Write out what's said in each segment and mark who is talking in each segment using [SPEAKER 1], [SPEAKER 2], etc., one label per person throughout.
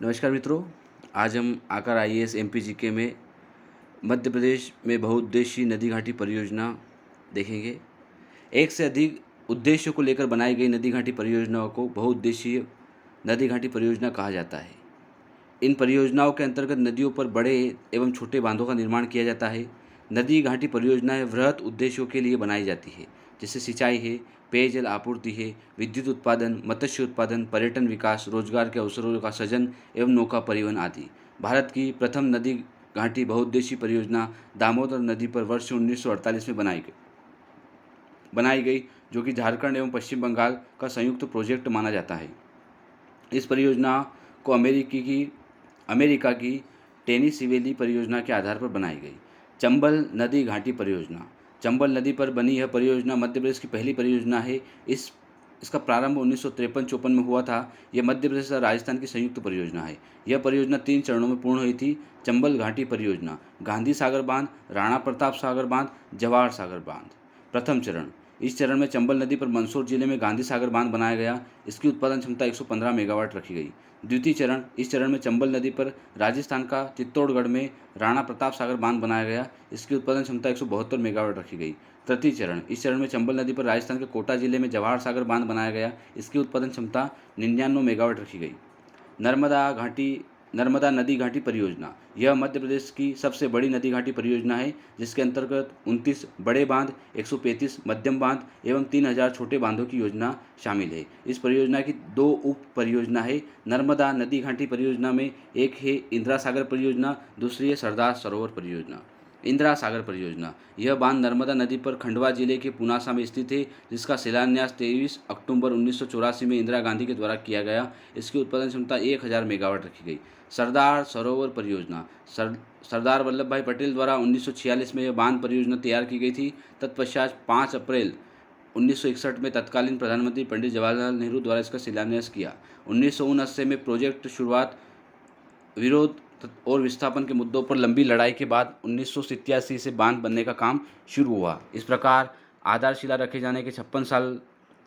[SPEAKER 1] नमस्कार मित्रों। आज हम आकर आईएएस एमपीजीके में मध्य प्रदेश में बहुउद्देशीय नदी घाटी परियोजना देखेंगे। एक से अधिक उद्देश्यों को लेकर बनाई गई नदी घाटी परियोजनाओं को बहुउद्देशीय नदी घाटी परियोजना कहा जाता है। इन परियोजनाओं के अंतर्गत नदियों पर बड़े एवं छोटे बांधों का निर्माण किया जाता है। नदी घाटी परियोजनाएं वृहत उद्देश्यों के लिए बनाई जाती है, जैसे सिंचाई है, पेयजल आपूर्ति है, विद्युत उत्पादन, मत्स्य उत्पादन, पर्यटन विकास, रोजगार के अवसरों का सृजन एवं नौका परिवहन आदि। भारत की प्रथम नदी घाटी बहुउद्देशीय परियोजना दामोदर नदी पर वर्ष 1948 में बनाई गई, जो कि झारखंड एवं पश्चिम बंगाल का संयुक्त प्रोजेक्ट माना जाता है। इस परियोजना को अमेरिका की टेनीसिवेली परियोजना के आधार पर बनाई गई। चंबल नदी घाटी परियोजना। चंबल नदी पर बनी यह परियोजना मध्य प्रदेश की पहली परियोजना है। इसका प्रारंभ 1953-54 में हुआ था। यह मध्य प्रदेश और राजस्थान की संयुक्त परियोजना है। यह परियोजना 3 चरणों में पूर्ण हुई थी। चंबल घाटी परियोजना: गांधी सागर बांध, राणा प्रताप सागर बांध, जवाहर सागर बांध। प्रथम चरण: इस चरण में चंबल नदी पर मंदसौर जिले में गांधी सागर बांध बनाया गया। इसकी उत्पादन क्षमता 115 मेगावाट रखी गई। द्वितीय चरण: इस चरण में चंबल नदी पर राजस्थान का चित्तौड़गढ़ में राणा प्रताप सागर बांध बनाया गया। इसकी उत्पादन क्षमता 172 मेगावाट रखी गई। तृतीय चरण: इस चरण में चंबल नदी पर राजस्थान के कोटा जिले में जवाहर सागर बांध बनाया गया। इसकी उत्पादन क्षमता 99 मेगावाट रखी गई। नर्मदा नदी घाटी परियोजना: यह मध्य प्रदेश की सबसे बड़ी नदी घाटी परियोजना है, जिसके अंतर्गत 29 बड़े बांध, 135 मध्यम बांध एवं 3000 छोटे बांधों की योजना शामिल है। इस परियोजना की 2 उप परियोजना है। नर्मदा नदी घाटी परियोजना में एक है इंदिरा सागर परियोजना, दूसरी है सरदार सरोवर परियोजना। इंदिरा सागर परियोजना: यह बांध नर्मदा नदी पर खंडवा जिले के पुनासा में स्थित है, जिसका शिलान्यास 23 अक्टूबर 1984 में इंदिरा गांधी के द्वारा किया गया। इसकी उत्पादन क्षमता 1000 मेगावाट रखी गई। सरदार सरोवर परियोजना: सरदार वल्लभ भाई पटेल द्वारा 1946 में यह बांध परियोजना तैयार की गई थी। तत्पश्चात 5 अप्रैल 1961 में तत्कालीन प्रधानमंत्री पंडित जवाहरलाल नेहरू द्वारा इसका शिलान्यास किया। 1979 में प्रोजेक्ट शुरुआत, विरोध और विस्थापन के मुद्दों पर लंबी लड़ाई के बाद 1987 से बांध बनने का काम शुरू हुआ। इस प्रकार आधारशिला रखे जाने के 56 साल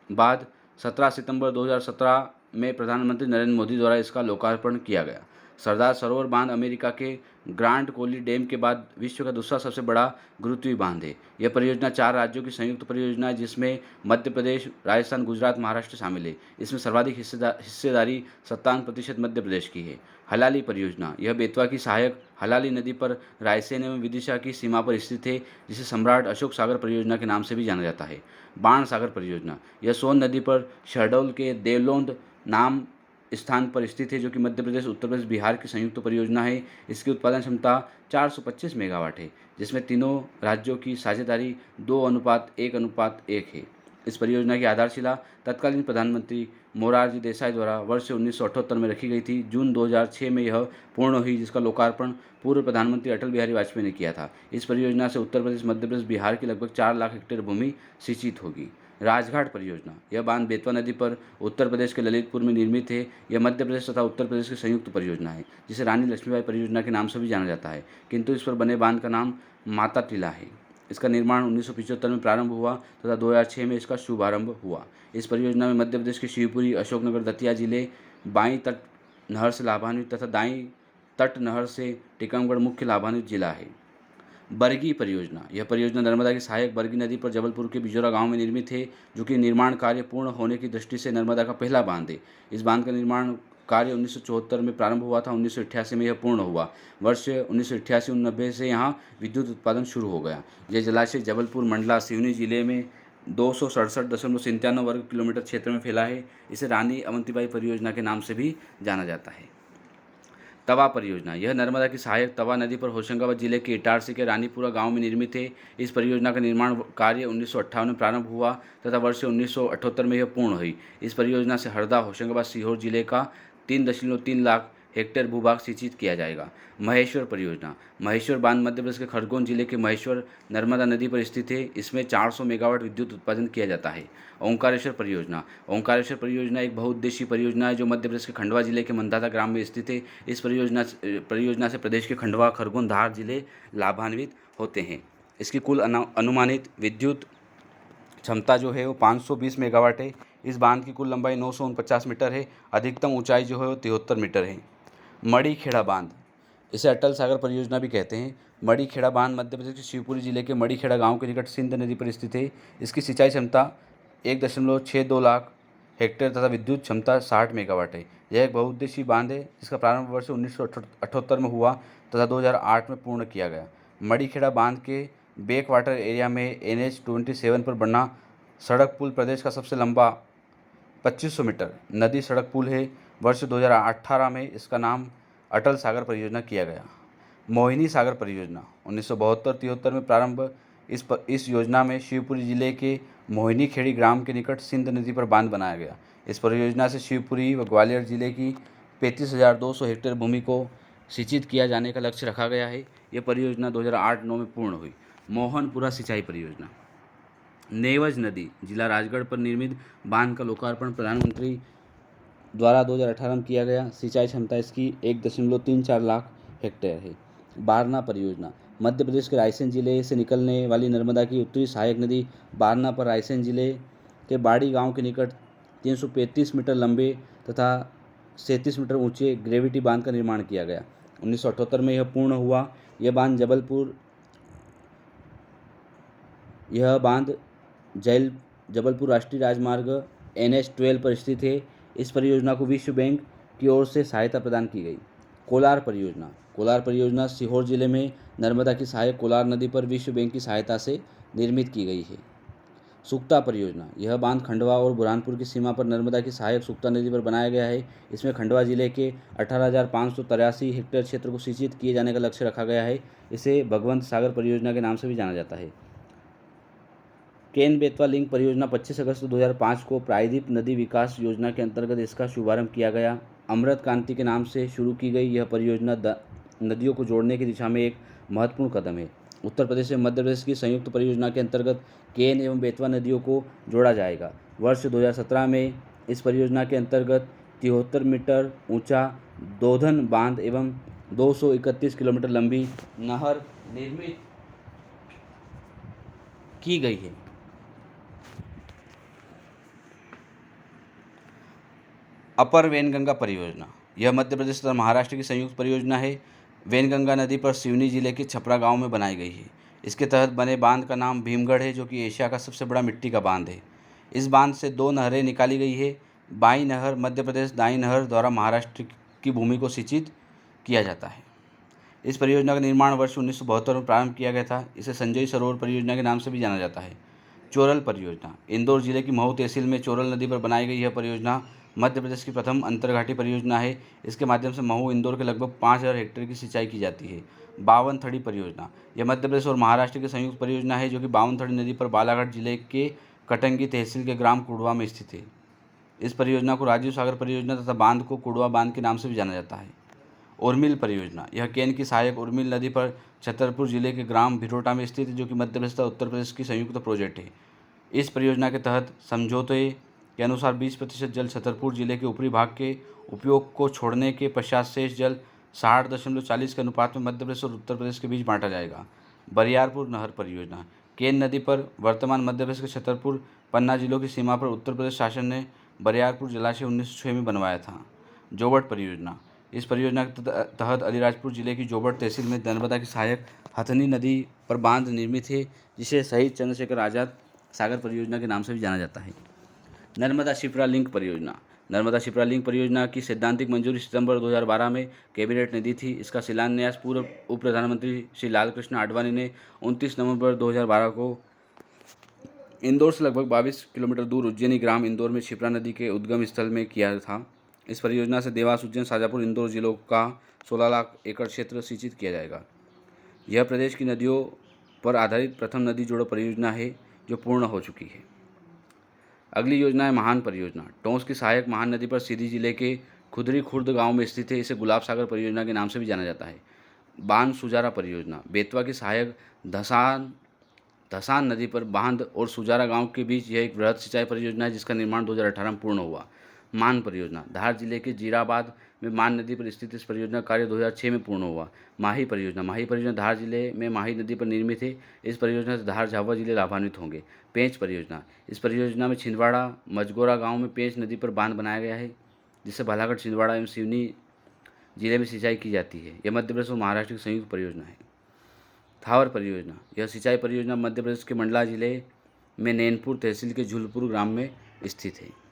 [SPEAKER 1] बाद 17 सितंबर 2017 में प्रधानमंत्री नरेंद्र मोदी द्वारा इसका लोकार्पण किया गया। सरदार सरोवर बांध अमेरिका के ग्रांड कोली डैम के बाद विश्व का दूसरा सबसे बड़ा गुरुत्वीय बांध है। यह परियोजना 4 राज्यों की संयुक्त परियोजना है, जिसमें मध्य प्रदेश, राजस्थान, गुजरात, महाराष्ट्र शामिल है। इसमें सर्वाधिक हिस्सेदारी 57% मध्य प्रदेश की है। हलाली परियोजना: यह बेतवा की सहायक हलाली नदी पर रायसेन एवं विदिशा की सीमा पर स्थित है, जिसे सम्राट अशोक सागर परियोजना के नाम से भी जाना जाता है। बाण सागर परियोजना: यह सोन नदी पर शहडोल के देवलोंद नाम स्थान पर स्थित है, जो कि मध्य प्रदेश, उत्तर प्रदेश, बिहार की संयुक्त परियोजना है। इसकी उत्पादन क्षमता 425 मेगावाट है, जिसमें तीनों राज्यों की साझेदारी 2:1:1 है। इस परियोजना की आधारशिला तत्कालीन प्रधानमंत्री मोरारजी देसाई द्वारा वर्ष 1978 में रखी गई थी। जून 2006 में यह पूर्ण हुई, जिसका लोकार्पण पूर्व प्रधानमंत्री अटल बिहारी वाजपेयी ने किया था। इस परियोजना से उत्तर प्रदेश, मध्य प्रदेश, बिहार की लगभग 4 लाख हेक्टेयर भूमि सिंचित होगी। राजघाट परियोजना: यह बांध बेतवा नदी पर उत्तर प्रदेश के ललितपुर में निर्मित है। यह मध्य प्रदेश तथा उत्तर प्रदेश की संयुक्त परियोजना है, जिसे रानी लक्ष्मीबाई परियोजना के नाम से भी जाना जाता है, किंतु इस पर बने बांध का नाम माता टीला है। इसका निर्माण 1975 में प्रारंभ हुआ तथा 2006 में इसका शुभारंभ हुआ। इस परियोजना में मध्य प्रदेश के शिवपुरी, अशोकनगर, दतिया जिले बाईं तट नहर से लाभान्वित तथा दाईं तट नहर से टीकमगढ़ मुख्य लाभान्वित जिला है। बरगी परियोजना: यह परियोजना नर्मदा की सहायक बरगी नदी पर जबलपुर के बिजौरा गांव में निर्मित है, जो कि निर्माण कार्य पूर्ण होने की दृष्टि से नर्मदा का पहला बांध है। इस बांध का निर्माण कार्य 1974 में प्रारंभ हुआ था। 1988 में यह पूर्ण हुआ। वर्ष 1988-89 से यहाँ विद्युत उत्पादन शुरू हो गया। यह जलाशय जबलपुर, मंडला, सिवनी जिले में 267.97 वर्ग किलोमीटर क्षेत्र में फैला है। इसे रानी अवंतीबाई परियोजना के नाम से भी जाना जाता है। तवा परियोजना: यह नर्मदा की सहायक तवा नदी पर होशंगाबाद जिले के इटारसी के रानीपुरा गांव में निर्मित है। इस परियोजना का निर्माण कार्य 1958 में प्रारंभ हुआ तथा वर्ष 1978 में यह पूर्ण हुई। इस परियोजना से हरदा, होशंगाबाद, सीहोर जिले का 3.3 लाख हेक्टेयर भूभाग सिंचित किया जाएगा। महेश्वर परियोजना: महेश्वर बांध मध्य प्रदेश के खरगोन जिले के महेश्वर नर्मदा नदी पर स्थित है। इसमें 400 मेगावाट विद्युत उत्पादन किया जाता है। ओंकारेश्वर परियोजना: ओंकारेश्वर परियोजना एक बहुउद्देशीय परियोजना है, जो मध्य प्रदेश के खंडवा जिले के मंदाता ग्राम में स्थित है। इस परियोजना से प्रदेश के खंडवा, खरगोन, धार जिले लाभान्वित होते हैं। इसकी कुल अनुमानित विद्युत क्षमता जो है वो 520 मेगावाट है। इस बांध की कुल लंबाई 949 मीटर है। अधिकतम ऊंचाई जो है वो 73 मीटर है। मड़ीखेड़ा बांध, इसे अटल सागर परियोजना भी कहते हैं। मड़ीखेड़ा बांध मध्य प्रदेश के शिवपुरी जिले के मड़ीखेड़ा गांव के निकट सिंध नदी पर स्थित है। इसकी सिंचाई क्षमता 1.62 लाख हेक्टेयर तथा विद्युत क्षमता 60 मेगावाट है। यह एक बहुउद्देशीय बांध है जिसका प्रारंभ वर्ष 1978 में हुआ तथा 2008 में पूर्ण किया गया। मड़ीखेड़ा बांध के बैक वाटर एरिया में NH-27 पर बना सड़क पुल प्रदेश का सबसे लंबा 2500 मीटर नदी सड़क पुल है। वर्ष 2018 में इसका नाम अटल सागर परियोजना किया गया। मोहिनी सागर परियोजना 1972-73 में प्रारंभ। इस योजना में शिवपुरी जिले के मोहिनी खेड़ी ग्राम के निकट सिंध नदी पर बांध बनाया गया। इस परियोजना से शिवपुरी व ग्वालियर जिले की 35,200 हेक्टेयर भूमि को सिंचित किया जाने का लक्ष्य रखा गया है। यह परियोजना 2008-09 में पूर्ण हुई। मोहनपुरा सिंचाई परियोजना, नेवज नदी जिला राजगढ़ पर निर्मित बांध का लोकार्पण प्रधानमंत्री द्वारा 2018 में किया गया। सिंचाई क्षमता इसकी 1.34 लाख हेक्टेयर है। बारना परियोजना, मध्य प्रदेश के रायसेन जिले से निकलने वाली नर्मदा की उत्तरी सहायक नदी बारना पर रायसेन जिले के बाड़ी गांव के निकट 335 मीटर लंबे तथा 37 मीटर ऊंचे ग्रेविटी बांध का निर्माण किया गया। 1978 में यह पूर्ण हुआ। यह बांध जबलपुर राष्ट्रीय राजमार्ग NH-12 पर स्थित है। इस परियोजना को विश्व बैंक की ओर से सहायता प्रदान की गई। कोलार परियोजना सीहोर जिले में नर्मदा की सहायक कोलार नदी पर विश्व बैंक की सहायता से निर्मित की गई है। सुक्ता परियोजना, यह बांध खंडवा और बुरहानपुर की सीमा पर नर्मदा की सहायक सुक्ता नदी पर बनाया गया है। इसमें खंडवा जिले के 18,583 हेक्टेयर क्षेत्र को सिंचित किए जाने का लक्ष्य रखा गया है। इसे भगवंत सागर परियोजना के नाम से भी जाना जाता है। केन बेतवा लिंक परियोजना 25 अगस्त 2005 को प्रायद्वीप नदी विकास योजना के अंतर्गत इसका शुभारंभ किया गया। अमृत क्रांति के नाम से शुरू की गई यह परियोजना नदियों को जोड़ने की दिशा में एक महत्वपूर्ण कदम है। उत्तर प्रदेश में मध्य प्रदेश की संयुक्त परियोजना के अंतर्गत केन एवं बेतवा नदियों को जोड़ा जाएगा। वर्ष 2017 में इस परियोजना के अंतर्गत 73 मीटर ऊंचा दोधन बांध एवं 231 किलोमीटर लंबी नहर निर्मित की गई है। अपर वैनगंगा परियोजना, यह मध्य प्रदेश तथा महाराष्ट्र की संयुक्त परियोजना है। वैनगंगा नदी पर सिवनी जिले के छपरा गांव में बनाई गई है। इसके तहत बने बांध का नाम भीमगढ़ है, जो कि एशिया का सबसे बड़ा मिट्टी का बांध है। इस बांध से 2 नहरें निकाली गई है। बाईं नहर मध्य प्रदेश, दाईं नहर द्वारा महाराष्ट्र की भूमि को सिंचित किया जाता है। इस परियोजना का निर्माण वर्ष 1972 में प्रारंभ किया गया था। इसे संजय सरोवर परियोजना के नाम से भी जाना जाता है। चोरल परियोजना, इंदौर जिले की महू तहसील में चोरल नदी पर बनाई गई यह परियोजना मध्य प्रदेश की प्रथम अंतर्घाटी परियोजना है। इसके माध्यम से महू इंदौर के लगभग 5,000 हेक्टेयर की सिंचाई की जाती है। बावनथड़ी परियोजना, यह मध्य प्रदेश और महाराष्ट्र की संयुक्त परियोजना है, जो कि बावनथड़ी नदी पर बालाघाट जिले के कटंगी तहसील के ग्राम कुड़वा में स्थित है। इस परियोजना को राजीव सागर परियोजना तथा बांध को कुड़वा बांध के नाम से भी जाना जाता है। उर्मिल परियोजना, यह केन की सहायक उर्मिल नदी पर छतरपुर जिले के ग्राम भिरोटा में स्थित है, जो कि मध्य प्रदेश तथा उत्तर प्रदेश की संयुक्त प्रोजेक्ट है। इस परियोजना के तहत समझौते के अनुसार 20% जल छतरपुर जिले के ऊपरी भाग के उपयोग को छोड़ने के पश्चात शेष जल 60.40 के अनुपात में मध्य प्रदेश और उत्तर प्रदेश के बीच बांटा जाएगा। बरियारपुर नहर परियोजना, केन नदी पर वर्तमान मध्य प्रदेश के छतरपुर पन्ना जिलों की सीमा पर उत्तर प्रदेश शासन ने बरियारपुर जलाशय 1906 में बनवाया था। जोबट परियोजना, इस परियोजना के तहत अलीराजपुर जिले की जोबट तहसील में नर्मदा की सहायक हथनी नदी पर बांध निर्मित है, जिसे शहीद चंद्रशेखर आज़ाद सागर परियोजना के नाम से भी जाना जाता है। नर्मदा शिप्रा लिंक परियोजना, नर्मदा शिप्रा लिंक परियोजना की सैद्धांतिक मंजूरी सितंबर 2012 में कैबिनेट ने दी थी। इसका शिलान्यास पूर्व उप प्रधानमंत्री श्री लालकृष्ण आडवाणी ने 29 नवंबर 2012 को इंदौर से लगभग 22 किलोमीटर दूर उज्जैनी ग्राम इंदौर में शिप्रा नदी के उद्गम स्थल में किया था। इस परियोजना से देवास, उज्जैन, शाजापुर, इंदौर जिलों का 16 लाख एकड़ क्षेत्र सिंचित किया जाएगा। यह प्रदेश की नदियों पर आधारित प्रथम नदी जोड़ो परियोजना है, जो पूर्ण हो चुकी है। अगली योजना है महान परियोजना। टोंस की सहायक महान नदी पर सीधी जिले के खुदरी खुर्द गांव में स्थित है। इसे गुलाब सागर परियोजना के नाम से भी जाना जाता है। बान सुजारा परियोजना, बेतवा की सहायक धसान नदी पर बांध और सुजारा गांव के बीच यह एक वृहद सिंचाई परियोजना है, जिसका निर्माण 2018 में पूर्ण हुआ। मान परियोजना, धार जिले के जीराबाद में मान नदी पर स्थित इस परियोजना का कार्य 2006 में पूर्ण हुआ। माही परियोजना धार जिले में माही नदी पर निर्मित है। इस परियोजना से धार, झाबुआ जिले लाभान्वित होंगे। पेंच परियोजना, इस परियोजना में छिंदवाड़ा मजगोरा गांव में पेंच नदी पर बांध बनाया गया है, जिससे बालाघाट, छिंदवाड़ा एवं सिवनी जिले में सिंचाई की जाती है। यह मध्य प्रदेश और महाराष्ट्र की संयुक्त परियोजना है। थावर परियोजना, यह सिंचाई परियोजना मध्य प्रदेश के मंडला जिले में नैनपुर तहसील के झुलपुर ग्राम में स्थित है।